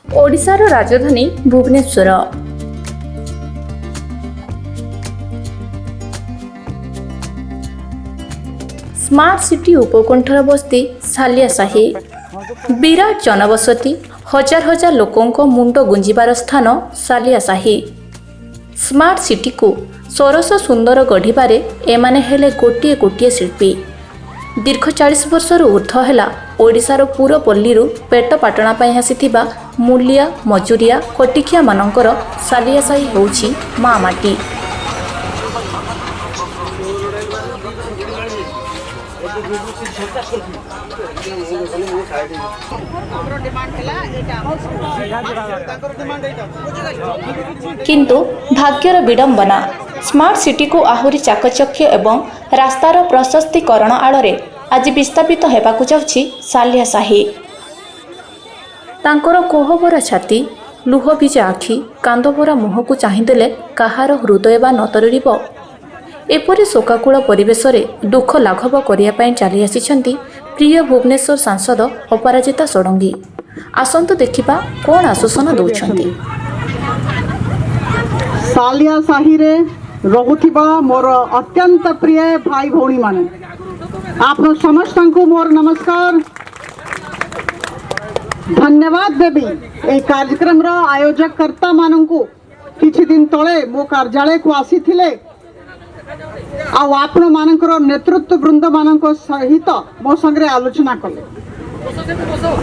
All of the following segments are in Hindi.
ओडिशार राजधानी भुवनेश्वर। स्मार्ट सिटी उपकंठर बस्ती सालियासाही। विराट जनबसती हजार हजार लोकों मुंड गुंजिबार स्थान सालियासाही। स्मार्ट सिटी को सरस सुंदर गढ़िबारे एमाने हेले गोटे गोटे शिल्पी। दीर्घ 40 वर्षर ऊर्ध्व है ओडिशार पुरपल्लीरू पेट पाटणा आसीथिबा मूलिया मजुरिया कटिकिया मानकर सालियासाही होउछि माँ माटी। किंतु भाग्यर विडंबना स्मार्ट सिटी को आहुरी चाकचक्य एवं रास्तार प्रशस्तीकरण आड़े आज विस्थापित होगाकू जाउछि सालियासाही। तांकर कोहबरा छाती लुह भिजा आखि कांदभरा मुह को चाहिदेले काहार हृदय बा नतरड़िब। एपरि शोकाकूल परिवेश में दुख लाघव करने चली आसी प्रिय भुवनेश्वर सांसद अपराजिता षडंगी। आसंतु देखिबा कौन आश्वासन दौरान। सालियासाही रे रहुथिबा मोर अत्यंत प्रिय भाई भौणी माने आप समस्त को मोर नमस्कार धन्यवाद देवी। ए कार्यक्रम रो आयोजक कर्ता माननकु किछि दिन तळे मो कार्यालय को आसी थिले आपण मानकर नेतृत्व वृंद मान सहित मो संगे आलोचना कले।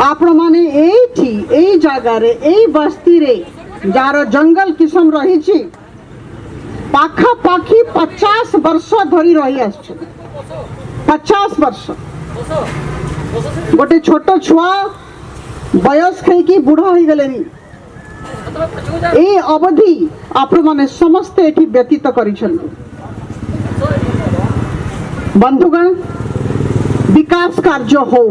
आपण माने एई जगह रे एई बस्ती रे जार जंगल किस्म रही पाखापाखि 50 वर्ष धरी रही आस 50 वर्ष गोटे छोट छुआ बयस खाई बुढ़ा हो गले ए अवधि आपण माने समस्ते एठी व्यतीत करिसंती। बंधुगण विकास कार्य हो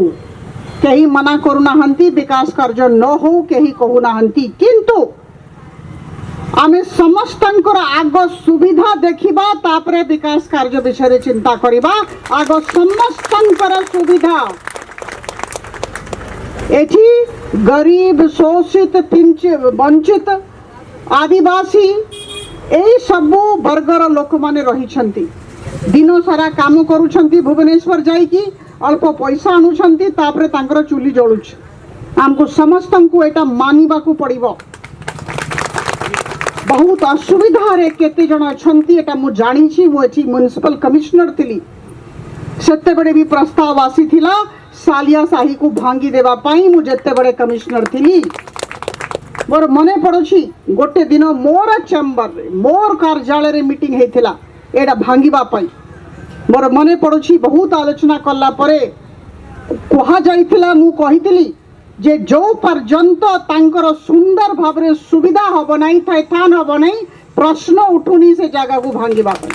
कहीं मना करूना विकास कार्य न हो कहीं कहूना किंतु आमे समस्तंकर आग सुविधा देखिबा तापरे विकास कार्य विषय चिंता करिबा। आग समस्तंकर सुविधा एठी गरीब शोषित वंचित आदिवासी एई सबु वर्गर लोक माने रही दिन सारा काम करुछंती भुवनेश्वर जाइकी अल्प पैसा आणुछंती तापरे तांकर चुली जळुछ। हमको समस्त को एटा मानिबा को पड़िबो। बहुत असुविधा रे केते जण अछंती एटा मु जानि छी। मु एठी म्युनिसिपल कमिश्नर थिली सेते बडे भी प्रस्ताव आसी थिला सालियासाही को भांगी देवा पाई। मु जेते बडे कमिश्नर थिली मोर मने पड़ुछि गोटे दिन मोर चेंबर रे मोर कार्यालय रे मीटिंग हेथिला एटा भांगीबा पाई। मोर मने पड़ुछि बहुत आलोचना कला परे कहा जाइथिला मु कहिथिली जे जो पर्यंत तांकर सुंदर भाबरे सुविधा हबो नाही थान हबो नाही प्रश्न उठुनी से जगह को भांगीबा पाई।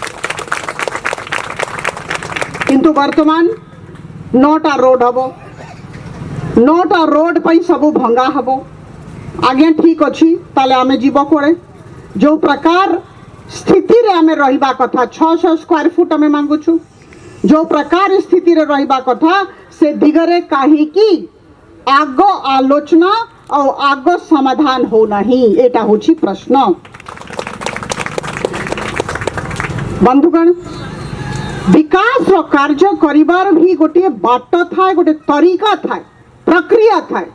किंतु वर्तमान 9टा रोड हबो 9टा रोड पई सब भंगा हबो। आगे ठीक अछि ताले आमे जीव कोड़े जो प्रकार स्थिति रे आमे रहिबा कथा 600 स्क्वायर फुट आमे मांगुछु जो प्रकार स्थिति रे रहिबा कथा से दिगरे काहे की आग आलोचना और आग समाधान हो नहीं एटा होछि प्रश्न। बंधुगण विकास रो कार्य करिबार भी गोटे बाट थाए गोटे तरीका थाए प्रक्रिया थाए।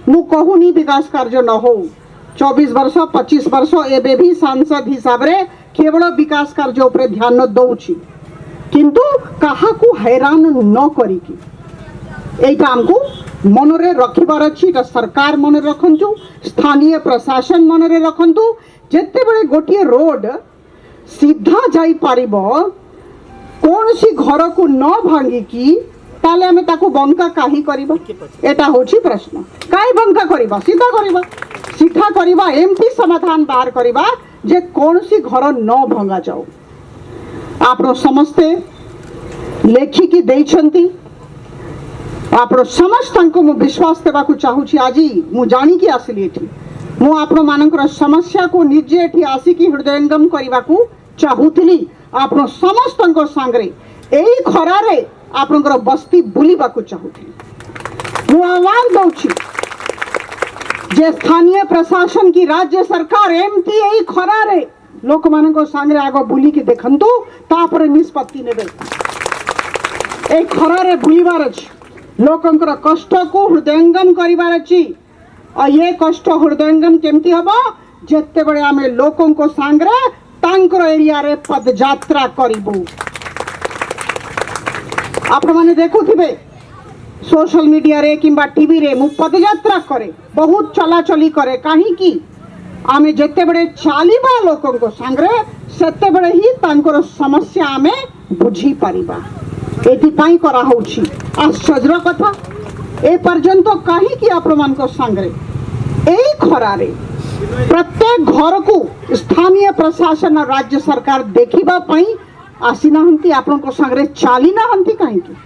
मु कहूनी विकास कार्य न हो 24 वर्ष 25 वर्ष एबे भी सांसद हिसाब रे केवल विकास कार्य उपरे ध्यान दउछि किंतु कहा को हैरान न करिकी एटा हमको मनरे रखिबार अछि। सरकार मन रखंतु स्थानीय प्रशासन मन रे रखंतु जेते बळे गोटिए रोड सीधा जाई पारिबो कौन सी घर को न भांगी की ताले हमें ताको बंका काहे करिबा एटा होछि प्रश्न। काहे बंका करिबा सीधा करिबा एमपी समाधान बाहर करिबा जे कौन सी घर न भंगा जाओ। आप समस्ते लेखिकी देइछंती आप समस्त को मु विश्वास देवाकू चाहूछि। आज मु जानी की आसिली एठी मु आपण मानकर समस्या को निजे एठी आसिकी हृदयंगम करिवाकू चाहूतिली। आप समस्त को सांगरे एई खरारे आपनकर बस्ती बुलीबाकू चाहूतिली। मु आह्वान दउछि जे स्थानीय प्रशासन की राज्य सरकार एमती यही खरारे लोक मान सांगे आग बुलिकी देखंतु तापर निष्पत्ति नेबे ए खरारे बुलिबार अछि लोकंकर कष्ट को हृदयंगम करिबार अछि और ये कष्ट हृदयंगम केमती हबो जेते बळे आमे लोकन को सांगरे तांकर एरिया रे पदयात्रा करिबु आपण माने देखुथिबे सोशल मीडिया रे किंबा टीवी रे मु पदयात्रा करे बहुत चलाचली करे काहे की आमे जेते बळे चालिबा लोकन को सांगरे सेते बळे ही तांकर समस्या आमे बुझी परिबा एति पाई करा होछि आश्चर्य कथा ए पर्यंत काहे की आपण मान को सांगरे एई खरारे प्रत्येक घर को स्थानीय प्रशासन और राज्य सरकार देखिबा पई आसी नाहंती आपण को संगरे चाली नाहंती काहे की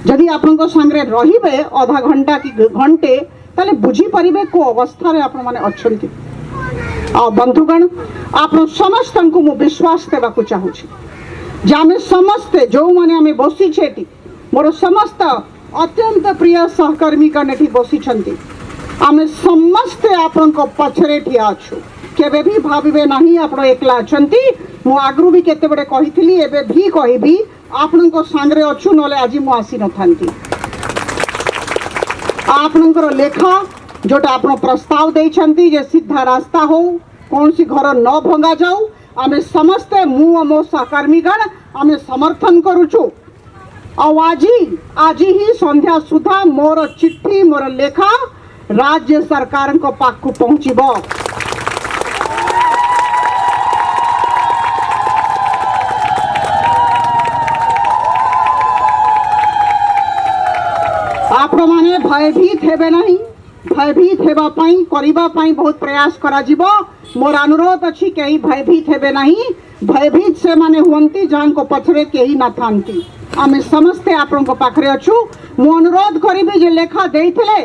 जदि आपण को संगरे रहिबे आधा घंटा की घंटे ताले बुझी परिबे को अवस्था रे आपण माने अछंती आ बंधुगण आपण समस्त को मु विश्वास देबा को चाहू छी जे आमे समस्त जो माने आमे बसी छेटी मोर समस्त अत्यंत प्रिय सहकर्मी कनेठी बसी छंती आमे समस्ते आपण को पछरे ठिया अछु केबे भी भाबिबे नाही आपण एकला अछंती मु आगरु भी केते बडे कहितली एबे भी कहिबी आपण को सांगरे अछु नले आजि मु आसी न थांती आपणकर लेखा जोटा आपण प्रस्ताव देई छंती जे सीधा रास्ता हो कौन सी घर न भंगा जाऊ आमे समस्ते मु मो सहकर्मीगण आमे समर्थन करूछु आज ही संध्या सुधा मोर चिट्ठी मोर लेखा राज्य सरकार को पाक को पहुंचीबो आपण माने भयभीत हेबे नहीं भयभीत हेबा पाई करिबा पाई बहुत प्रयास करा जीवो मोर अनुरोध अछि केही भयभीत हेबे नहीं भयभीत से माने हुंती जान को पछरे केही ना थांती आमे समस्ते आपण को पाखरे अछु मु अनुरोध करिबे जे लेखा देइथिले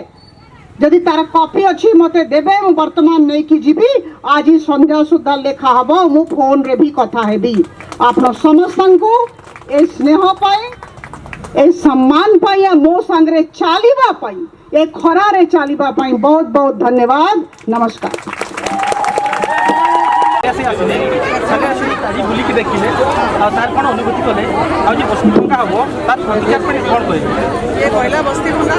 जदि तार कॉपी अच्छी मते देबे मु वर्तमान नहीं की जीबी आज ही संध्या सुधा लेखा हबो मु फोन रे भी कथा हेबी आपण समस्तन को ए स्नेह पाए ए सम्मान पाई मो संगरे चालीबा पाई ए खरा रे चालीबा पाई बहुत बहुत धन्यवाद नमस्कार ऐसे आसने सगळे आसी आज बुलिकी देखिले आ तार कोन अनुभूति कले आ जे बस्ती भंगा हबो तार प्रतिक्रिया पर कोन कहे ये पहिला बस्ती भंगा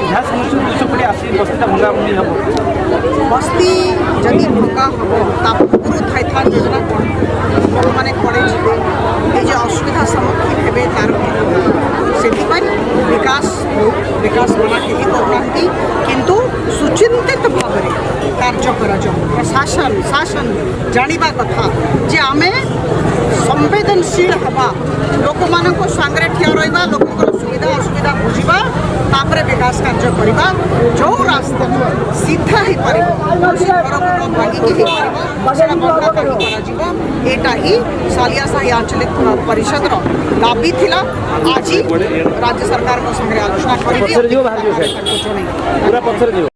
यह समस्या दुसो पडी आसी बस्तीटा भंगा भंगी हबो बस्ती जदि भंगा हबो ता पूर्व थाइथान योजना कोन लोक माने पड़े छिबे ए जे असुविधा सम्मुखीन हेबे तार सेति पर विकास बना के ही करनांती किंतु सुचिंतित भावरे कार्य करा जाऊ प्रशासन शासन जानिबा कथा जे आमे संवेदनशील हवा लोक मानको संगरे ठिया रहिबा लोककर सुविधा असुविधा बुझिबा तापरे विकास कार्य करिबा जो रास्ता सीधा ही परिबो से घर को भागी के ही परिबो सेना बंद करा जीवो एटा ही सालिया साही आंचलिक परिषद रो दाबी थिला आज राज्य सरकार को संगे आलोचना करिबी पूरा पत्थर